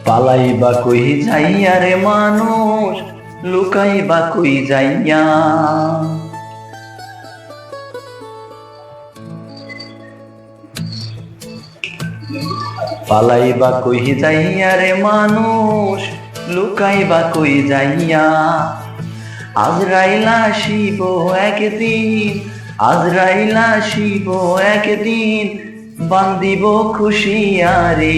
পালাইবা কই যাইয়া রে মানুষ, লুকাইবা কই যাইয়া। পালাইবা কই যাইয়া রে মানুষ, লুকাইবা কই যাইয়া। আজরাইল আসিব একদিন, আজরাইল আসিব একদিন, বান্দিব খুশিয়ারে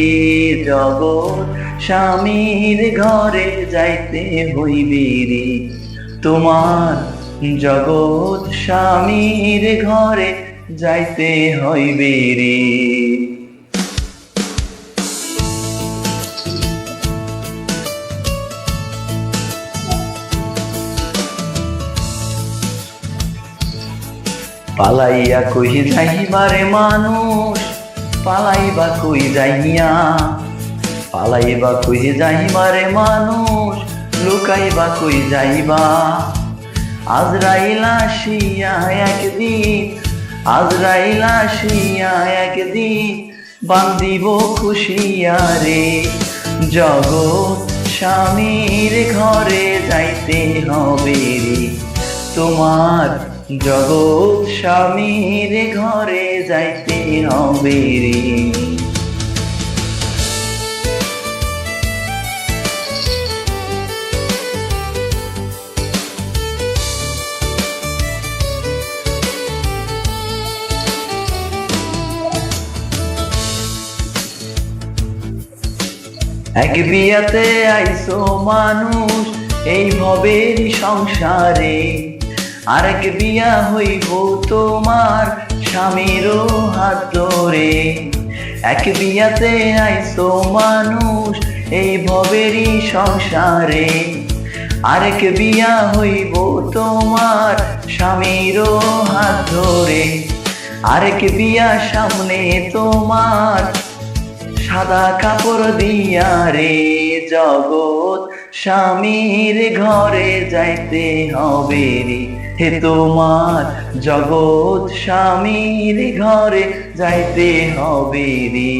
জগৎ স্বামীর ঘরে যাইতে হইবে রে তোমার, জগৎ স্বামীর ঘরে যাইতে হইবে রে। পালাইয়া কই যাইবারে মানুষ, পালাইবা কই যাইয়া। পালাইবা কই যাইবারে মানুষ, লুকাইবা কই যাইবা। আজরাইল আসিয়া একদিন, আজরাইল আসিয়া একদিন, বান্দিব খুশিয়ারে জগৎ স্বামীর ঘরে যাইতে হবে রে তোমার, জগৎ স্বামীর ঘরে যাইতে হবে রে। এক বিয়াতে আইসো মানুষ এই ভবের সংসারে, আরেক বিয়া হইব তোমার স্বামীরও হাত ধরে। এক বিয়াতে আইসো মানুষ এই ভবেরই সংসারে, আরেক বিয়া হইব তোমার স্বামীরও হাত ধরে। আরেক বিয়া সামনে তোমার সাদা কাপড় দিয়া রে জগৎ স্বামীর ঘরে যাইতে হবে রে হে তোমার, জগৎ স্বামীর ঘরে যাইতে হবে রে।